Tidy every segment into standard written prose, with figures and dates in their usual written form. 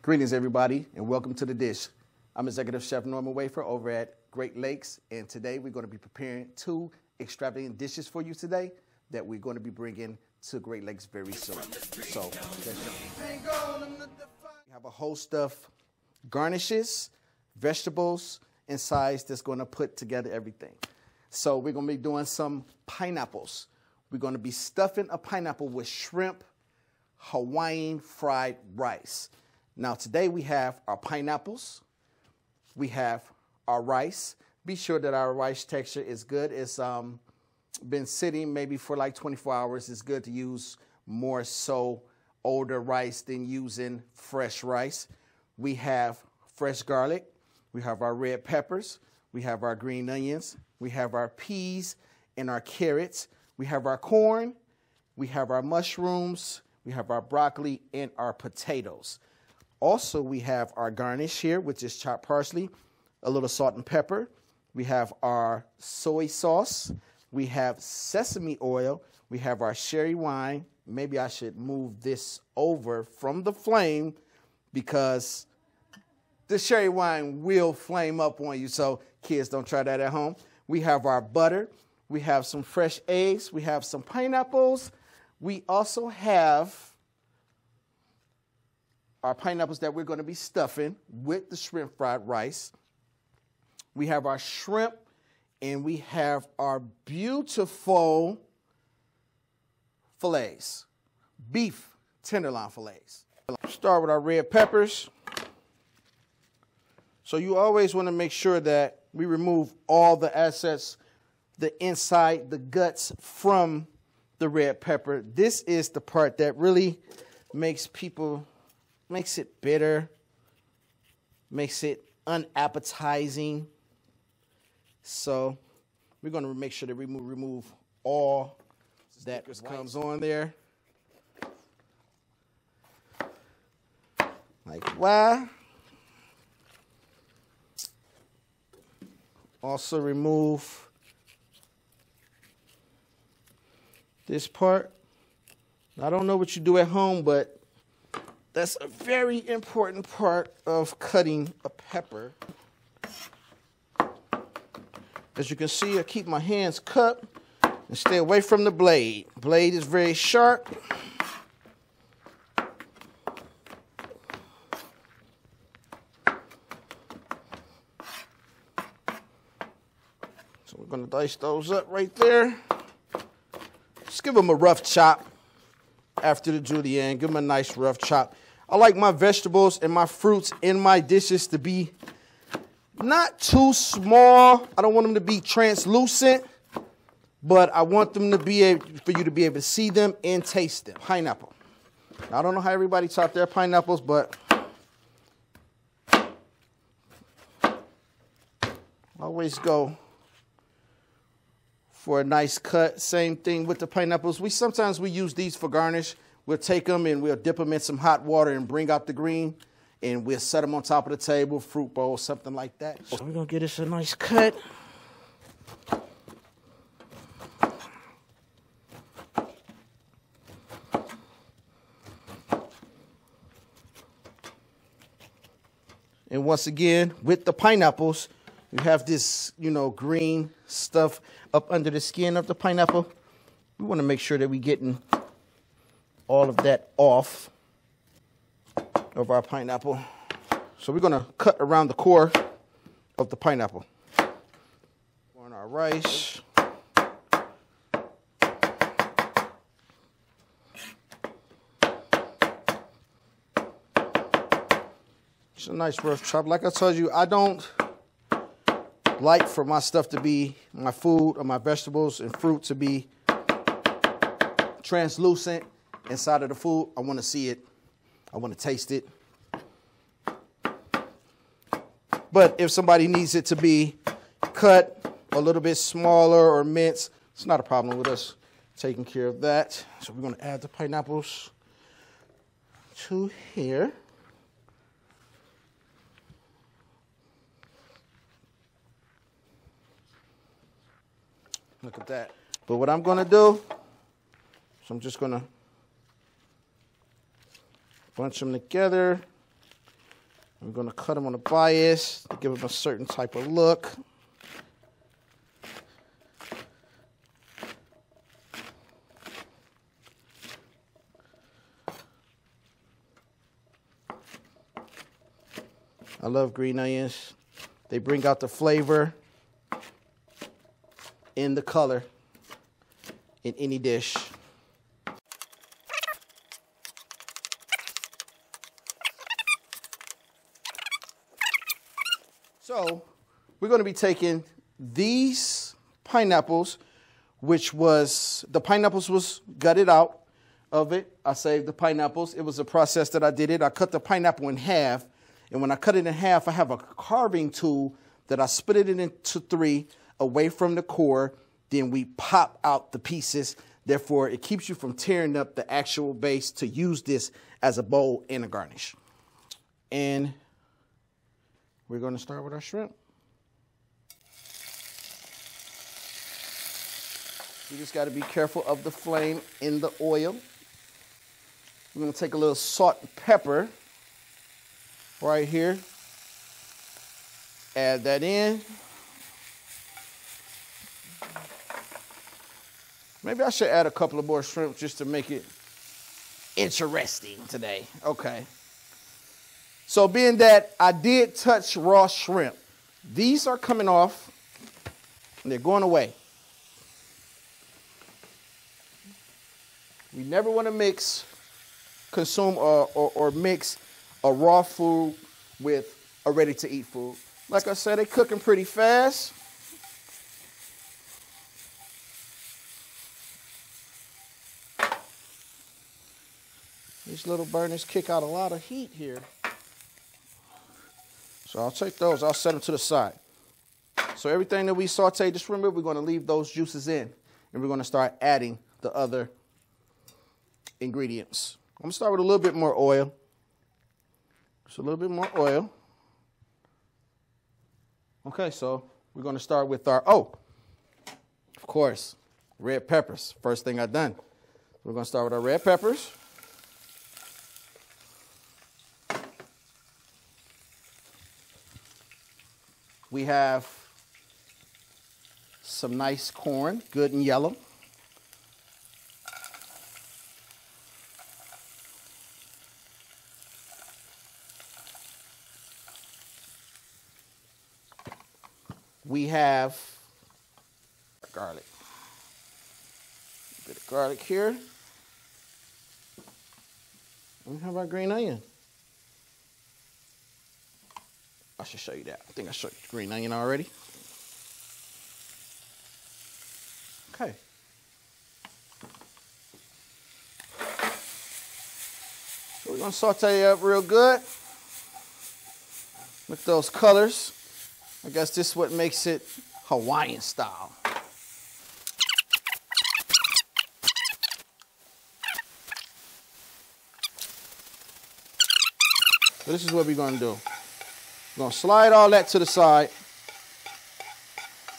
Greetings, everybody, and welcome to The Dish. I'm Executive Chef Norman Wafe over at Great Lakes, and today we're going to be preparing 2 extravagant dishes for you today that we're going to be bringing to Great Lakes very soon. So, let's go. We have a host of garnishes, vegetables, and sides that's going to put together everything. So we're going to be doing some pineapples. We're going to be stuffing a pineapple with shrimp Hawaiian fried rice. Now today we have our pineapples, we have our rice. Be sure that our rice texture is good. It's been sitting maybe for like 24 hours. It's good to use more so older rice than using fresh rice. We have fresh garlic, we have our red peppers, we have our green onions, we have our peas and our carrots, we have our corn, we have our mushrooms, we have our broccoli and our potatoes. Also, we have our garnish here, which is chopped parsley, a little salt and pepper. We have our soy sauce. We have sesame oil. We have our sherry wine. Maybe I should move this over from the flame because the sherry wine will flame up on you, so kids, don't try that at home. We have our butter. We have some fresh eggs. We have some pineapples. We also have our pineapples that we're going to be stuffing with the shrimp fried rice. We have our shrimp, and we have our beautiful fillets, beef tenderloin fillets. Start with our red peppers. So you always want to make sure that we remove all the assets, the inside, the guts from the red pepper. This is the part that really makes it bitter, makes it unappetizing. So we're going to make sure that we remove all that comes on there. Like why? Also remove this part. I don't know what you do at home, but that's a very important part of cutting a pepper. As you can see, I keep my hands cupped and stay away from the blade. Blade is very sharp. So we're going to dice those up right there. Just give them a rough chop after the julienne. Give them a nice rough chop. I like my vegetables and my fruits in my dishes to be not too small. I don't want them to be translucent, but I want them to be able, for you to be able to see them and taste them. Pineapple. Now, I don't know how everybody taught their pineapples, but I always go for a nice cut. Same thing with the pineapples. Sometimes we use these for garnish. We'll take them and we'll dip them in some hot water and bring out the green, and we'll set them on top of the table, fruit bowl, something like that. So we're going to get us a nice cut. And once again, with the pineapples, we have this, green stuff up under the skin of the pineapple. We want to make sure that we're getting all of that off of our pineapple. So we're going to cut around the core of the pineapple. On our rice. It's a nice rough chop. Like I told you, I don't like for my stuff to be, my food or my vegetables and fruit to be translucent inside of the food. I want to see it. I want to taste it. But if somebody needs it to be cut a little bit smaller or minced, it's not a problem with us taking care of that. So we're going to add the pineapples to here. Look at that. But what I'm going to do, so I'm just going to bunch them together. I'm going to cut them on the bias to give them a certain type of look. I love green onions. They bring out the flavor and the color in any dish. So we're going to be taking these pineapples, which was, the pineapples was gutted out of it. I saved the pineapples. It was a process that I did it. I cut the pineapple in half. And when I cut it in half, I have a carving tool that I split it into three away from the core. Then we pop out the pieces. Therefore, it keeps you from tearing up the actual base to use this as a bowl and a garnish. And we're going to start with our shrimp. You just got to be careful of the flame in the oil. We're going to take a little salt and pepper right here. Add that in. Maybe I should add a couple of more shrimp just to make it interesting today. Okay. So being that I did touch raw shrimp, these are coming off and they're going away. We never want to consume or mix a raw food with a ready-to-eat food. Like I said, they're cooking pretty fast. These little burners kick out a lot of heat here. So I'll take those, I'll set them to the side. So everything that we sauteed the shrimp with, we're going to leave those juices in. And we're going to start adding the other ingredients. I'm going to start with a little bit more oil. Just a little bit more oil. Okay, so we're going to start with our, of course, red peppers. First thing I've done. We're going to start with our red peppers. We have some nice corn, good and yellow. We have garlic. A bit of garlic here. And we have our green onion. I should show you that. I think I showed you the green onion already. Okay. So we're going to saute it up real good with those colors. I guess this is what makes it Hawaiian style. So this is what we're going to do. We're going to slide all that to the side,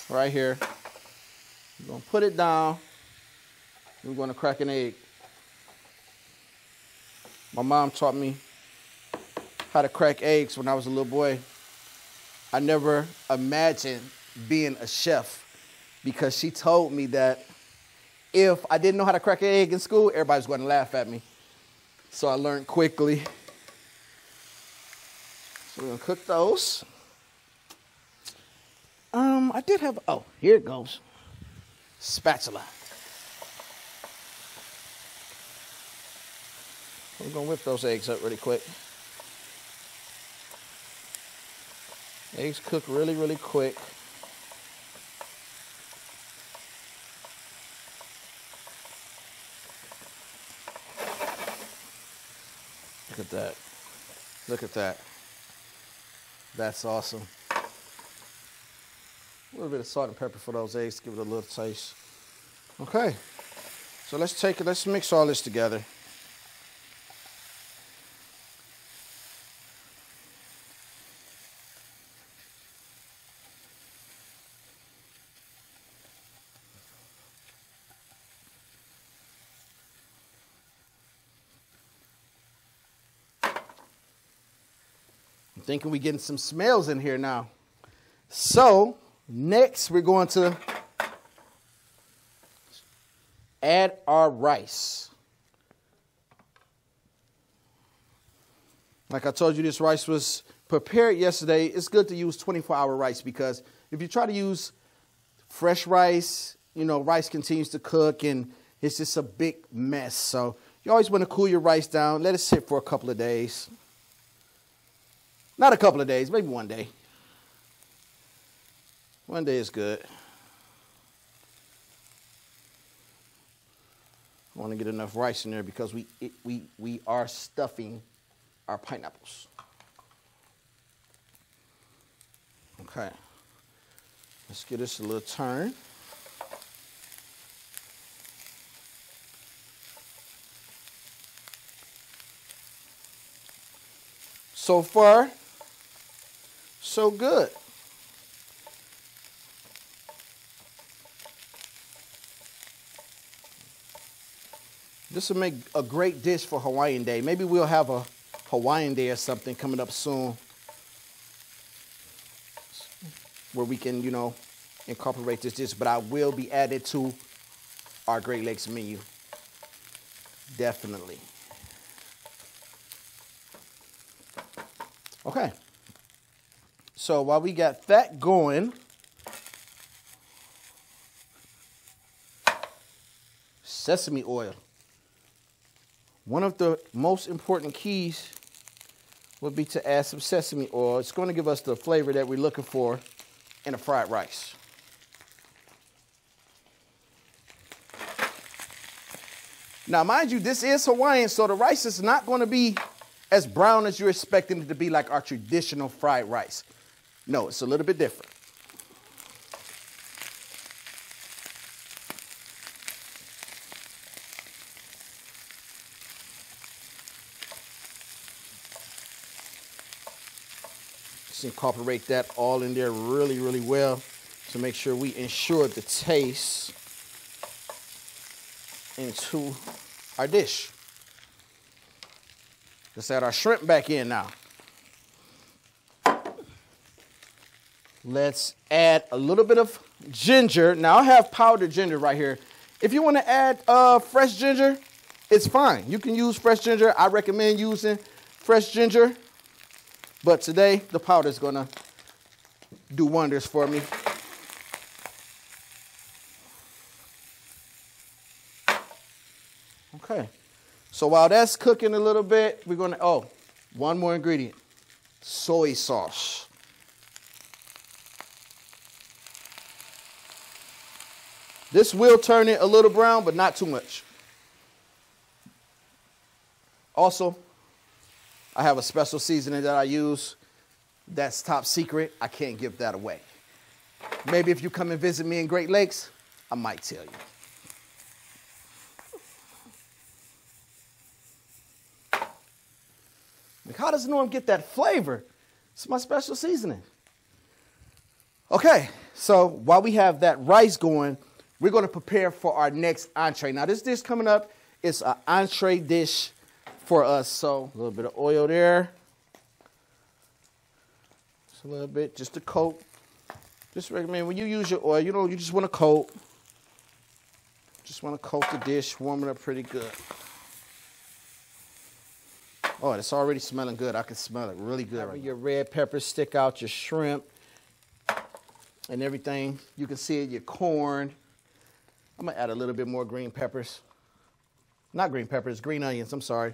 right here. We're going to put it down. We're going to crack an egg. My mom taught me how to crack eggs when I was a little boy. I never imagined being a chef because she told me that if I didn't know how to crack an egg in school, everybody was going to laugh at me. So I learned quickly. So we're going to cook those. I did have, here it goes. Spatula. We're going to whip those eggs up really quick. Eggs cook really, really quick. Look at that. Look at that. That's awesome. little bit of salt and pepper for those eggs, give it a little taste. Okay, so let's mix all this together. I'm thinking we're getting some smells in here now. So next we're going to add our rice. Like I told you, this rice was prepared yesterday. It's good to use 24-hour rice because if you try to use fresh rice, you know, rice continues to cook and it's just a big mess. So you always want to cool your rice down. Let it sit for a couple of days. Not a couple of days, maybe one day. One day is good. I want to get enough rice in there because we are stuffing our pineapples. Okay. Let's give this a little turn. So far, so good. This will make a great dish for Hawaiian Day. Maybe we'll have a Hawaiian Day or something coming up soon where we can, you know, incorporate this dish. But I will be added to our Great Lakes menu. Definitely. Okay. So while we got that going, sesame oil. One of the most important keys would be to add some sesame oil. It's going to give us the flavor that we're looking for in a fried rice. Now, mind you, this is Hawaiian, so the rice is not going to be as brown as you're expecting it to be like our traditional fried rice. No, it's a little bit different. Just incorporate that all in there really, really well to make sure we ensure the taste into our dish. Let's add our shrimp back in now. Let's add a little bit of ginger. Now I have powdered ginger right here. If you want to add fresh ginger, it's fine. You can use fresh ginger. I recommend using fresh ginger. But today, the powder is going to do wonders for me. Okay. So while that's cooking a little bit, we're going to, one more ingredient, soy sauce. This will turn it a little brown, but not too much. Also, I have a special seasoning that I use. That's top secret. I can't give that away. Maybe if you come and visit me in Great Lakes, I might tell you. Like, how does Norm get that flavor? It's my special seasoning. Okay, so while we have that rice going, we're going to prepare for our next entree. Now, this dish coming up is an entree dish for us. So a little bit of oil there. Just a little bit, just to coat. Just recommend when you use your oil, you just want to coat. Just want to coat the dish, warm it up pretty good. Oh, it's already smelling good. I can smell it really good. Right, your red peppers, stick out your shrimp and everything. You can see it, your corn. I'm going to add a little bit more green peppers. Not green peppers, green onions, I'm sorry.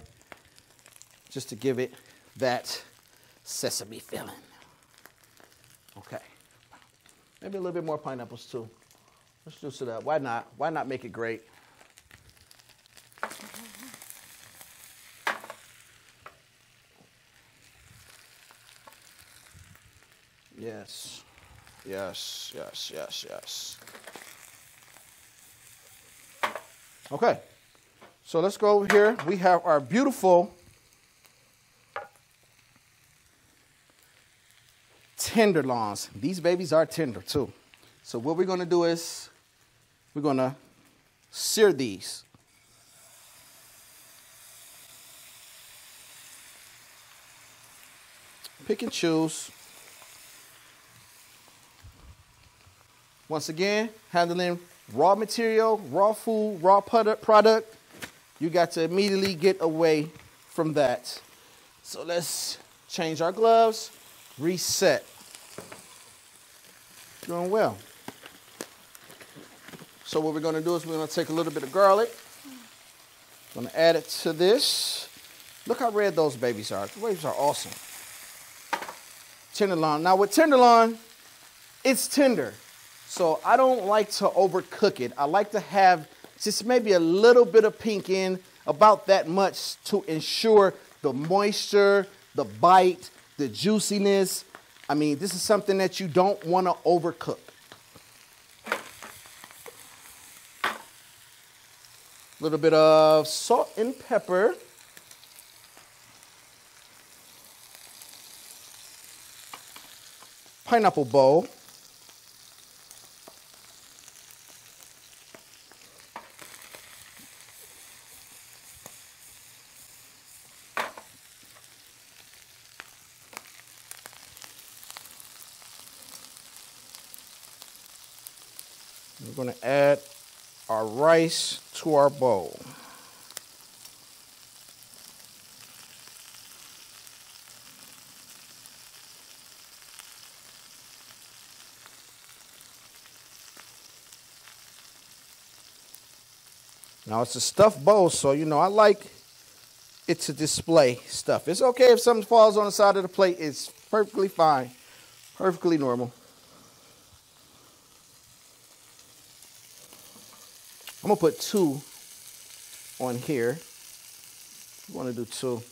Just to give it that sesame feeling. Okay. Maybe a little bit more pineapples too. Let's juice it up. Why not? Why not make it great? Yes. Yes, yes, yes, yes. Okay, so let's go over here. We have our beautiful tenderloins. These babies are tender too. So what we're gonna do is we're gonna sear these. Pick and choose. Once again, handling raw material, raw food, raw product. You got to immediately get away from that. So let's change our gloves, reset. Doing well. So what we're gonna do is we're gonna take a little bit of garlic. Gonna add it to this. Look how red those babies are. The babies are awesome. Tenderloin. Now with tenderloin, it's tender. So I don't like to overcook it. I like to have just maybe a little bit of pink in, about that much, to ensure the moisture, the bite, the juiciness. I mean, this is something that you don't want to overcook. A little bit of salt and pepper. Pineapple bowl. We're going to add our rice to our bowl. Now it's a stuffed bowl, so you know I like it to display stuff. It's okay if something falls on the side of the plate. It's perfectly fine, perfectly normal. I'm gonna put 2 on here. I want to do 2.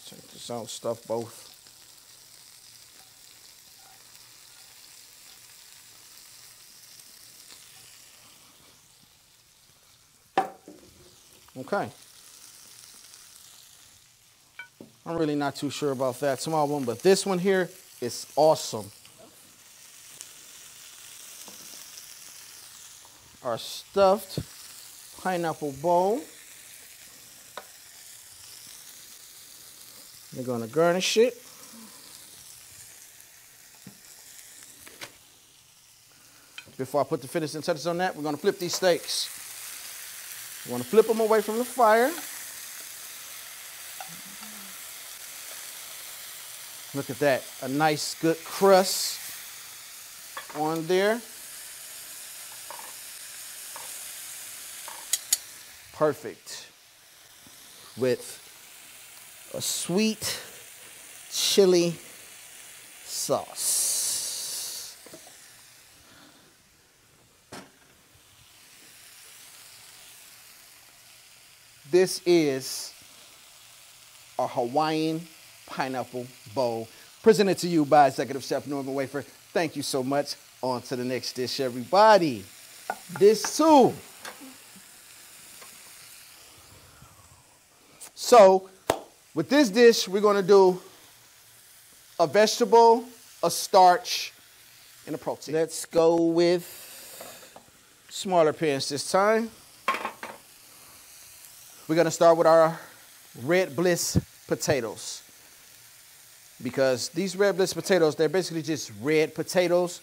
Check this out, stuff both. Okay. I'm really not too sure about that small one, but this one here is awesome. Our stuffed pineapple bowl. We're going to garnish it. Before I put the finishing touches on that, we're going to flip these steaks. We want to flip them away from the fire. Look at that, a nice good crust on there. Perfect. With a sweet chili sauce. This is a Hawaiian pineapple bowl presented to you by Executive Chef Norman Wafer. Thank you so much. On to the next dish, everybody. This too. So, with this dish, we're going to do a vegetable, a starch, and a protein. Let's go with smaller pans this time. We're going to start with our Red Bliss potatoes. Because these Red Bliss potatoes, they're basically just red potatoes.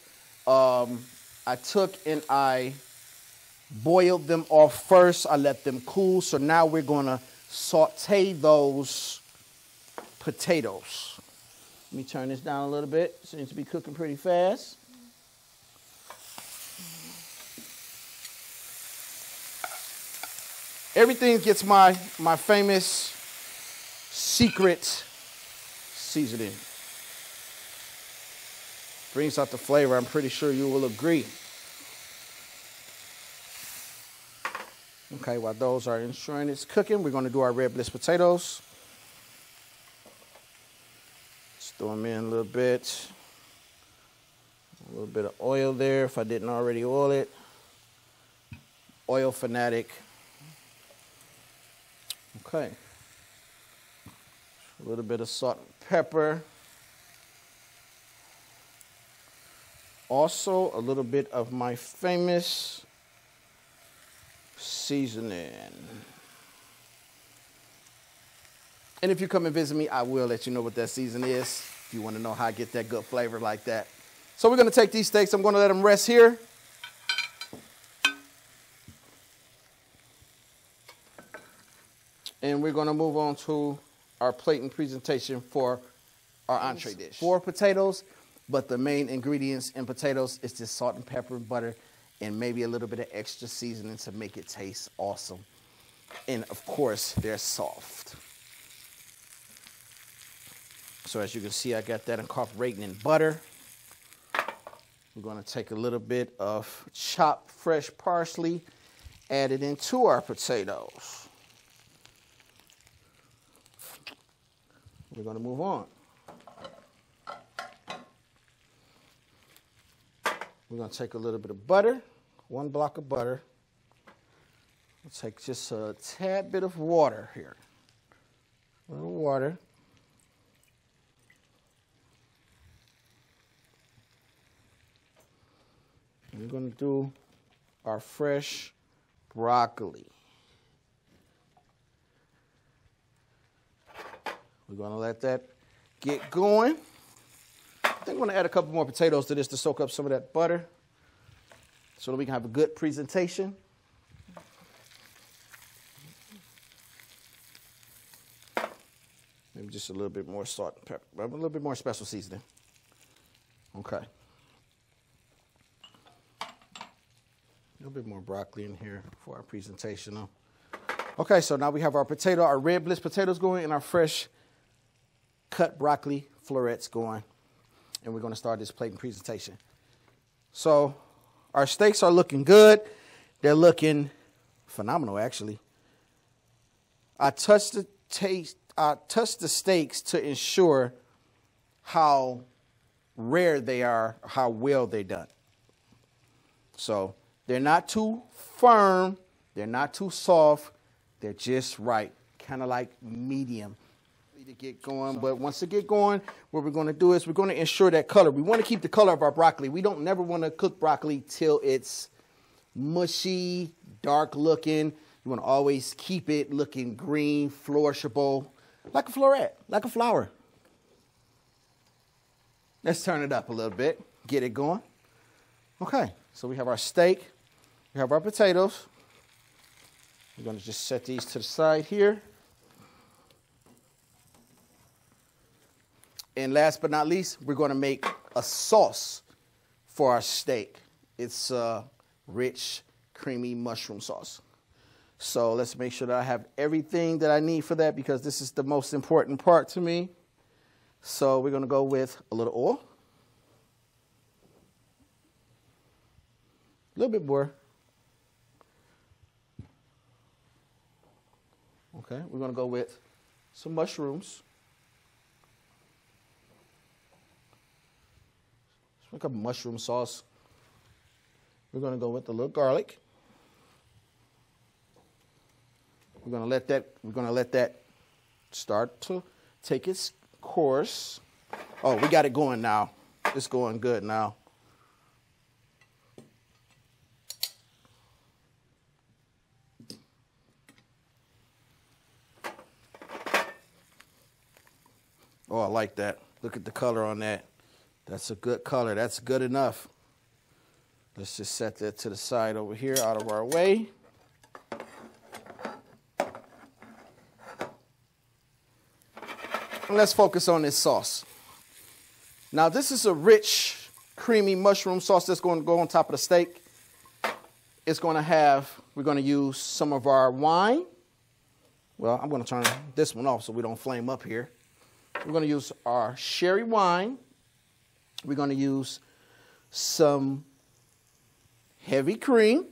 I took and I boiled them off first. I let them cool. So now we're going to saute those potatoes. Let me turn this down a little bit. Seems to be cooking pretty fast. Everything gets my famous secret seasoning. Brings out the flavor. I'm pretty sure you will agree. Okay, while those are ensuring it's cooking, we're going to do our Red Bliss potatoes. Let's Throw them in a little bit. A little bit of oil there if I didn't already oil it. Oil fanatic. Okay. A little bit of salt and pepper. Also, a little bit of my famous seasoning. And if you come and visit me, I will let you know what that season is, if you want to know how I get that good flavor like that. So we're going to take these steaks. I'm going to let them rest here. And we're going to move on to our plate and presentation for our entree dish. 4 potatoes, but the main ingredients in potatoes is just salt and pepper and butter and maybe a little bit of extra seasoning to make it taste awesome. And of course, they're soft. So as you can see, I got that incorporating in butter. We're going to take a little bit of chopped fresh parsley, add it into our potatoes. We're going to move on. We're going to take a little bit of butter, 1 block of butter. We'll take just a tad bit of water here. A little water. And we're going to do our fresh broccoli. We're going to let that get going. I think I'm going to add a couple more potatoes to this to soak up some of that butter so that we can have a good presentation. Maybe just a little bit more salt and pepper, a little bit more special seasoning. Okay. A little bit more broccoli in here for our presentation though. Okay, so now we have our potato, our red bliss potatoes going and our fresh cut broccoli florets going. And we're going to start this plate and presentation. So our steaks are looking good. They're looking phenomenal, actually. I touched the steaks to ensure how rare they are, how well they're done. So they're not too firm. They're not too soft. They're just right, kind of like medium. To get going, but once they get going, what we're going to do is we're going to ensure that color. We want to keep the color of our broccoli. We don't never want to cook broccoli till it's mushy, dark looking. You want to always keep it looking green, flourishable, like a floret, like a flower. Let's turn it up a little bit, get it going. Okay, so we have our steak, we have our potatoes. We're going to just set these to the side here. And last but not least, we're going to make a sauce for our steak. It's a rich, creamy mushroom sauce. So let's make sure that I have everything that I need for that because this is the most important part to me. So we're going to go with a little oil. A little bit more. Okay, we're going to go with some mushrooms. Make a mushroom sauce. We're going to go with a little garlic. We're going to let that start to take its course. Oh, we got it going now. It's going good now. Oh, I like that. Look at the color on that. That's a good color. That's good enough. Let's just set that to the side over here, out of our way. And let's focus on this sauce. Now, this is a rich, creamy mushroom sauce that's going to go on top of the steak. It's going to have, we're going to use some of our wine. Well, I'm going to turn this one off so we don't flame up here. We're going to use our sherry wine. We're going to use some heavy cream.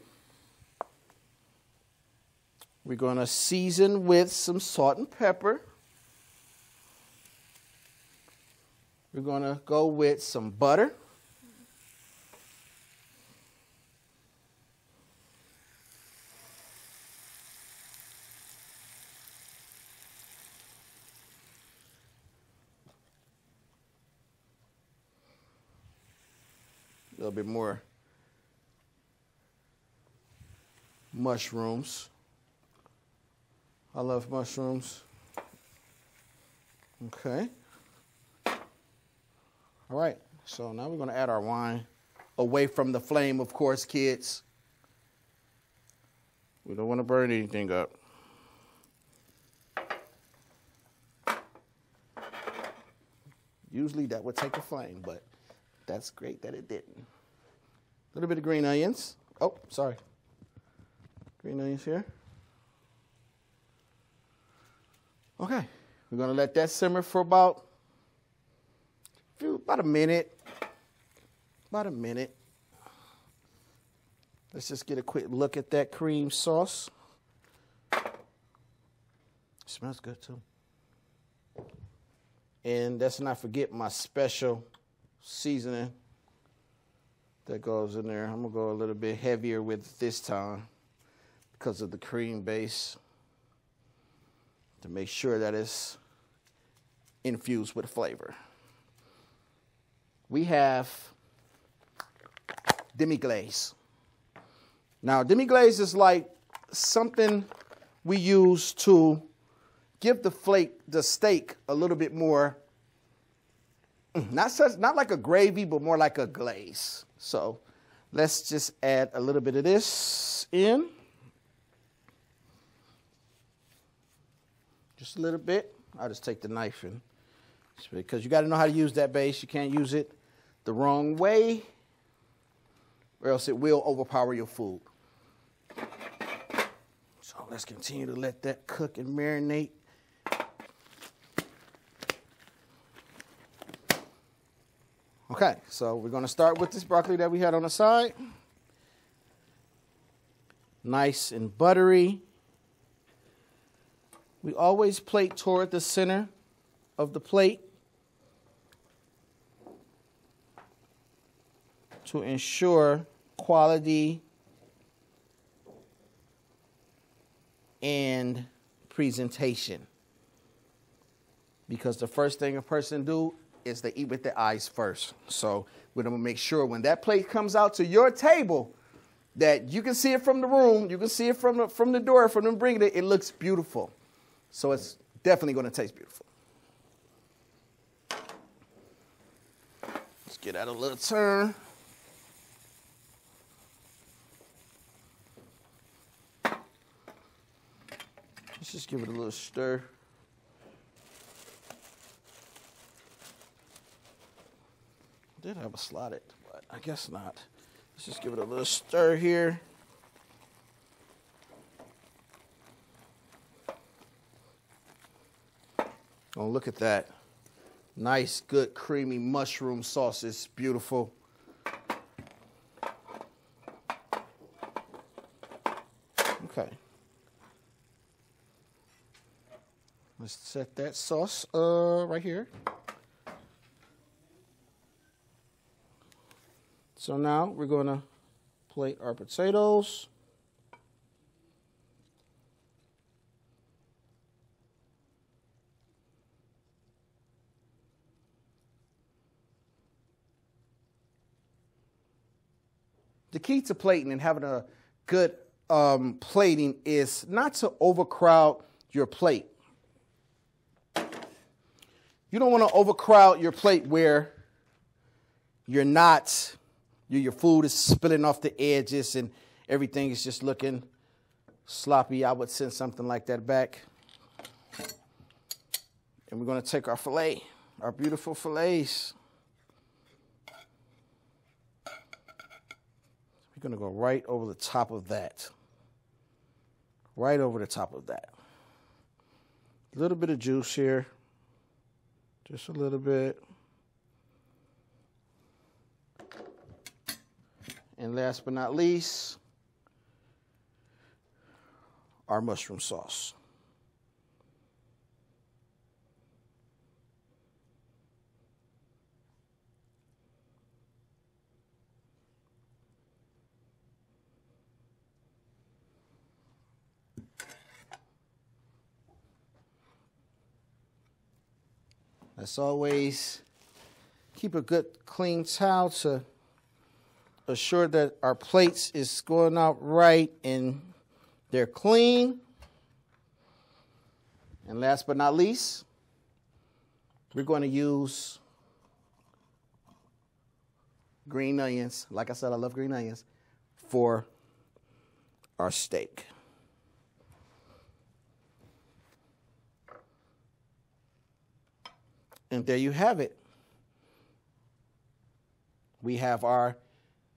We're going to season with some salt and pepper. we're going to go with some butter. A little bit more mushrooms. I love mushrooms. Okay. All right, so now we're going to add our wine away from the flame, of course, kids. We don't want to burn anything up. Usually that would take a flame, but that's great that it didn't. A little bit of green onions. Oh, sorry. Green onions here. Okay, we're going to let that simmer for about a minute. About a minute. Let's just get a quick look at that cream sauce. Smells good too. And let's not forget my special seasoning that goes in there. I'm going to go a little bit heavier with it this time because of the cream base, to make sure that it's infused with flavor. We have demi-glace. Now, demi-glace is like something we use to give the steak a little bit more, not like a gravy, but more like a glaze. So let's just add a little bit of this in. Just a little bit. I'll just take the knife in, because you got to know how to use that base. You can't use it the wrong way, or else it will overpower your food. So let's continue to let that cook and marinate. Okay, so we're going to start with this broccoli that we had on the side. Nice and buttery. We always plate toward the center of the plate to ensure quality and presentation. Because the first thing a person do is they eat with their eyes first. So we're going to make sure when that plate comes out to your table that you can see it from the room, you can see it from the door, from them bringing it, it looks beautiful. So it's definitely going to taste beautiful. Let's get that a little turn. Let's just give it a little stir. I did have a slotted, but I guess not. Let's just give it a little stir here. Oh, look at that. Nice, good, creamy mushroom sauce. It's beautiful. Okay. Let's set that sauce right here. So now we're going to plate our potatoes. The key to plating and having a good plating is not to overcrowd your plate. You don't want to overcrowd your plate where your food is spilling off the edges and everything is just looking sloppy. I would send something like that back. And we're going to take our filet, our beautiful fillets. We're going to go right over the top of that. Right over the top of that. A little bit of juice here. Just a little bit. And last but not least, our mushroom sauce. As always, keep a good clean towel to assure that our plates is going out right and they're clean. And last but not least, we're going to use green onions. Like I said, I love green onions for our steak. And there you have it. We have our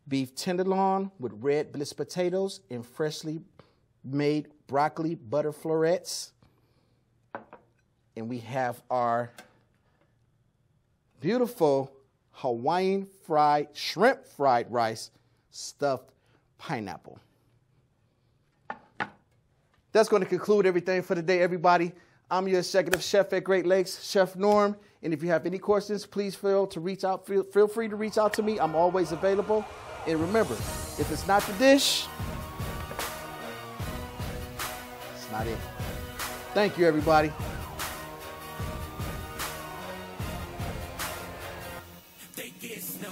beef tenderloin with red bliss potatoes and freshly made broccoli butter florets. And we have our beautiful Hawaiian shrimp fried rice stuffed pineapple. That's going to conclude everything for today, everybody. I'm your executive chef at Great Lakes, Chef Norm. And if you have any questions, please feel free to reach out to me. I'm always available. And remember, if it's not the dish, it's not it. Thank you, everybody. They get no